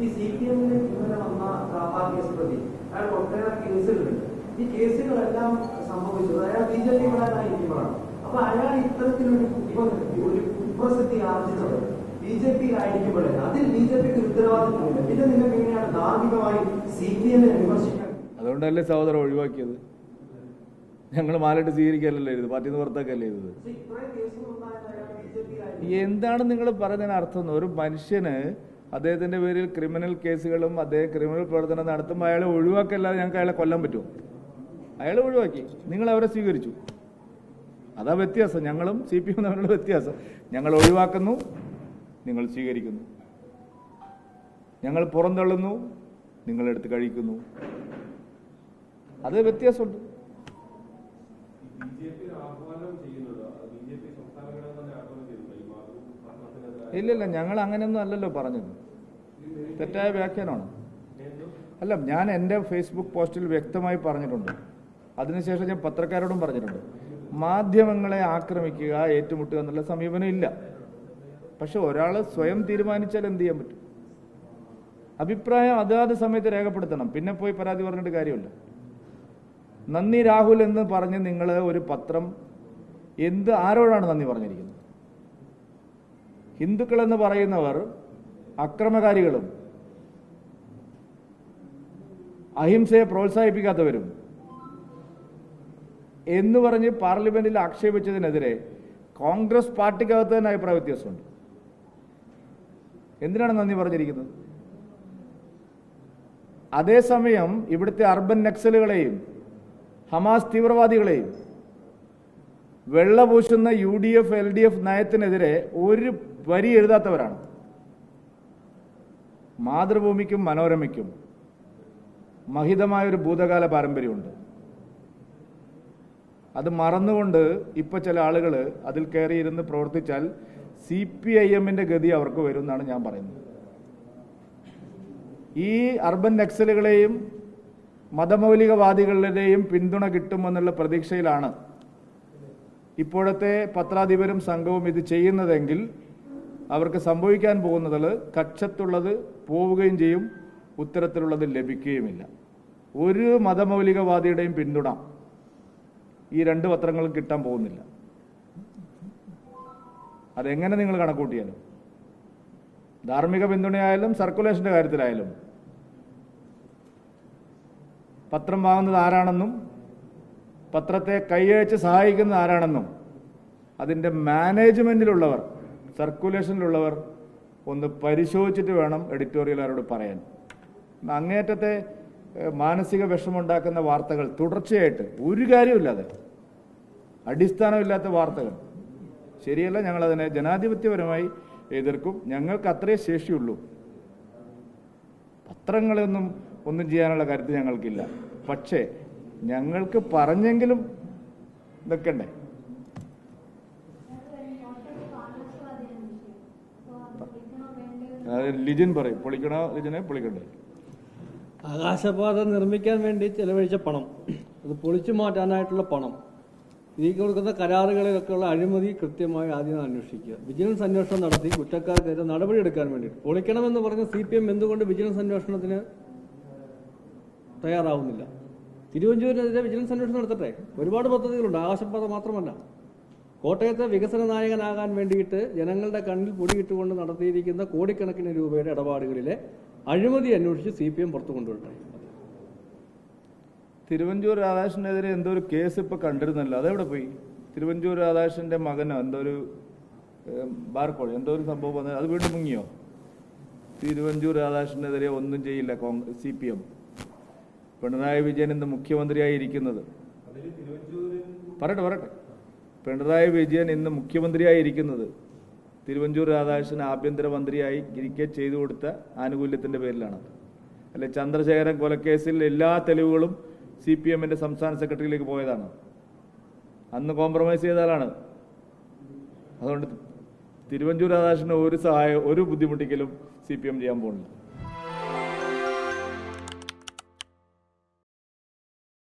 ഈ CPM-ന് ഇന്നലെ വന്ന കേസ് പ്രതി അയാൾ ഒട്ടേറെ കേസുകളുണ്ട്. ഈ കേസുകളെല്ലാം സംഭവിച്ചത് അയാൾ BJP-ക്കാരനായിരിക്കുമ്പോഴാണ്. അപ്പൊ അയാൾ ഇത്തരത്തിലൊരു കുപ്രസിദ്ധി ആർജിച്ചത് BJP-യിലായിരിക്കുമ്പോഴേ അതിൽ BJP-ക്ക് ഉത്തരവാദിത്വമില്ല. പിന്നെ നിങ്ങൾക്ക് എങ്ങനെയാണ് ധാർമ്മികമായി CPM-നെ വിമർശിക്കാൻ? അതുകൊണ്ടല്ലേ സഹോദരൻ ഒഴിവാക്കിയത്? ഞങ്ങൾ മാലിട്ട് സ്വീകരിക്കല്ലോ ഇത്, പാർട്ടിന്ന് പുറത്താക്കല്ലേ ഇത്. എന്താണ് നിങ്ങൾ പറയുന്നതിന് അർത്ഥം? ഒരു മനുഷ്യന് അദ്ദേഹത്തിന്റെ പേരിൽ ക്രിമിനൽ കേസുകളും അദ്ദേഹം ക്രിമിനൽ പ്രവർത്തനം നടത്തുമ്പോൾ അയാളെ ഒഴിവാക്കല്ലാതെ ഞങ്ങൾക്ക് അയാളെ കൊല്ലാൻ പറ്റുമോ? അയാളെ ഒഴിവാക്കി, നിങ്ങൾ അവരെ സ്വീകരിച്ചു. അതാ വ്യത്യാസം. ഞങ്ങളും CPM തമ്മിലുള്ള വ്യത്യാസം. ഞങ്ങൾ ഒഴിവാക്കുന്നു, നിങ്ങൾ സ്വീകരിക്കുന്നു. ഞങ്ങൾ പുറന്തള്ളുന്നു, നിങ്ങളെടുത്ത് കഴിക്കുന്നു. അത് വ്യത്യാസമുണ്ട്. ഇല്ലല്ല, ഞങ്ങൾ അങ്ങനെയൊന്നും അല്ലല്ലോ പറഞ്ഞത്. തെറ്റായ വ്യാഖ്യാനമാണ്. അല്ല, ഞാൻ എൻ്റെ ഫേസ്ബുക്ക് പോസ്റ്റിൽ വ്യക്തമായി പറഞ്ഞിട്ടുണ്ട്. അതിനുശേഷം ഞാൻ പത്രക്കാരോടും പറഞ്ഞിട്ടുണ്ട്. മാധ്യമങ്ങളെ ആക്രമിക്കുക, ഏറ്റുമുട്ടുക എന്നുള്ള സമീപനം ഇല്ല. പക്ഷെ ഒരാൾ സ്വയം തീരുമാനിച്ചാൽ എന്ത് ചെയ്യാൻ പറ്റും? അഭിപ്രായം അതാത് സമയത്ത് രേഖപ്പെടുത്തണം. പിന്നെ പോയി പരാതി പറഞ്ഞിട്ട് കാര്യമില്ല. നന്ദി രാഹുൽ എന്ന് പറഞ്ഞ് നിങ്ങൾ ഒരു പത്രം ആരോടാണ് നന്ദി പറഞ്ഞിരിക്കുന്നത്? ഹിന്ദുക്കൾ എന്ന് പറയുന്നവർ അക്രമകാരികളും അഹിംസയെ പ്രോത്സാഹിപ്പിക്കാത്തവരും എന്ന് പറഞ്ഞ് പാർലമെന്റിൽ ആക്ഷേപിച്ചതിനെതിരെ കോൺഗ്രസ് പാർട്ടിക്കകത്ത് തന്നെ അഭിപ്രായ വ്യത്യാസമുണ്ട്. എന്തിനാണ് നന്ദി പറഞ്ഞിരിക്കുന്നത്? അതേസമയം ഇവിടുത്തെ അർബൻ നക്സലുകളെയും ഹമാസ് തീവ്രവാദികളെയും വെള്ളപൂശുന്ന UDF LDF നയത്തിനെതിരെ ഒരു വരി എഴുതാത്തവരാണ്. മാതൃഭൂമിക്കും മനോരമയ്ക്കും മഹിതമായൊരു ഭൂതകാല പാരമ്പര്യമുണ്ട്. അത് മറന്നുകൊണ്ട് ഇപ്പൊ ചില ആളുകൾ അതിൽ കയറിയിരുന്ന് പ്രവർത്തിച്ചാൽ CPIM-ന്റെ ഗതി അവർക്ക് വരും എന്നാണ് ഞാൻ പറയുന്നത്. ഈ അർബൻ നക്സലുകളെയും മതമൗലികവാദികളുടെയും പിന്തുണ കിട്ടുമെന്നുള്ള പ്രതീക്ഷയിലാണ് ഇപ്പോഴത്തെ പത്രാധിപരും സംഘവും ഇത് ചെയ്യുന്നതെങ്കിൽ അവർക്ക് സംഭവിക്കാൻ പോകുന്നത് കക്ഷത്തുള്ളത് പോവുകയും ചെയ്യും, ഉത്തരത്തിലുള്ളത് ലഭിക്കുകയുമില്ല. ഒരു മതമൗലികവാദിയുടെയും പിന്തുണ ഈ രണ്ട് പത്രങ്ങളും കിട്ടാൻ പോകുന്നില്ല. അതെങ്ങനെ നിങ്ങൾ കണക്കൂട്ടിയാലും, ധാർമ്മിക പിന്തുണയായാലും സർക്കുലേഷന്റെ കാര്യത്തിലായാലും, പത്രം വാങ്ങുന്നത് ആരാണെന്നും പത്രത്തെ കൈയച്ച് സഹായിക്കുന്നത് ആരാണെന്നും അതിൻ്റെ മാനേജ്മെന്റിലുള്ളവർ, സർക്കുലേഷനിലുള്ളവർ ഒന്ന് പരിശോധിച്ചിട്ട് വേണം എഡിറ്റോറിയലുകാരോട് പറയാൻ. അങ്ങേയറ്റത്തെ മാനസിക വിഷമുണ്ടാക്കുന്ന വാർത്തകൾ തുടർച്ചയായിട്ട് ഒരു കാര്യമില്ലാതെ, അടിസ്ഥാനമില്ലാത്ത വാർത്തകൾ ശരിയല്ല. ഞങ്ങളതിനെ ജനാധിപത്യപരമായി എതിർക്കും. ഞങ്ങൾക്ക് അത്രേ ശേഷിയുള്ളൂ. പത്രങ്ങളൊന്നും ഒന്നും ചെയ്യാനുള്ള കാര്യത്തിൽ ഞങ്ങൾക്കില്ല. പക്ഷേ ഞങ്ങൾക്ക് പറഞ്ഞെങ്കിലും നിൽക്കണ്ടേ? ലിജിൻ പറയും, പൊളിക്കണോ ലിജിനെ? പൊളിക്കണ്ടേ? ആകാശപാത നിർമ്മിക്കാൻ വേണ്ടി ചെലവഴിച്ച പണം, അത് പൊളിച്ചു മാറ്റാനായിട്ടുള്ള പണം, ഇതിൽ കൊടുക്കുന്ന കരാറുകളിലൊക്കെയുള്ള അഴിമതി കൃത്യമായി ആദ്യം അന്വേഷിക്കുക. വിജിലൻസ് അന്വേഷണം നടത്തി കുറ്റക്കാർക്കെതിരെ നടപടിയെടുക്കാൻ വേണ്ടി പൊളിക്കണമെന്ന് പറഞ്ഞ CPM എന്തുകൊണ്ട് വിജിലൻസ് അന്വേഷണത്തിന് തയ്യാറാവുന്നില്ല? തിരുവഞ്ചൂരിനെതിരെ വിജിലൻസ് അന്വേഷണം നടത്തട്ടെ. ഒരുപാട് പദ്ധതികളുണ്ട്, ആകാശപാത മാത്രമല്ല. കോട്ടയത്തെ വികസന നായകനാകാൻ വേണ്ടിയിട്ട് ജനങ്ങളുടെ കണ്ണിൽ പൊടിയിട്ടുകൊണ്ട് നടത്തിയിരിക്കുന്ന കോടിക്കണക്കിന് രൂപയുടെ ഇടപാടുകളിലെ അഴിമതി അന്വേഷിച്ച് CPM പുറത്തു കൊണ്ടുവരട്ടെ. തിരുവഞ്ചൂർ രാധാകൃഷ്ണനെതിരെ എന്തോ ഒരു കേസ് ഇപ്പൊ കണ്ടിരുന്നല്ലോ, അതെവിടെ പോയി? തിരുവഞ്ചൂർ രാധാകൃഷ്ണന്റെ മകനോ എന്തോ ഒരു ബാർക്കോഴി എന്തോ ഒരു സംഭവം വന്നത്, അത് വീണ്ടും മുങ്ങിയോ? തിരുവഞ്ചൂർ രാധാകൃഷ്ണനെതിരെ ഒന്നും ചെയ്യില്ല CPM. പിണറായി വിജയൻ ഇന്ന് മുഖ്യമന്ത്രിയായി ഇരിക്കുന്നത്, പറയട്ടെ, പിണറായി വിജയൻ ഇന്ന് മുഖ്യമന്ത്രിയായി ഇരിക്കുന്നത് തിരുവഞ്ചൂർ രാധാകൃഷ്ണൻ ആഭ്യന്തരമന്ത്രിയായി ഇരിക്കെ ചെയ്തു കൊടുത്ത ആനുകൂല്യത്തിന്റെ പേരിലാണ്. അല്ലെ, ചന്ദ്രശേഖരൻ കൊലക്കേസിൽ എല്ലാ തെളിവുകളും CPM-ന്റെ സംസ്ഥാന സെക്രട്ടറിയിലേക്ക് പോയതാണ്. അന്ന് കോംപ്രമൈസ് ചെയ്താലാണ്. അതുകൊണ്ട് തിരുവഞ്ചൂർ രാധാകൃഷ്ണന് ഒരു സഹായം, ഒരു ബുദ്ധിമുട്ടിക്കലും CPM ചെയ്യാൻ പോകുന്നില്ല.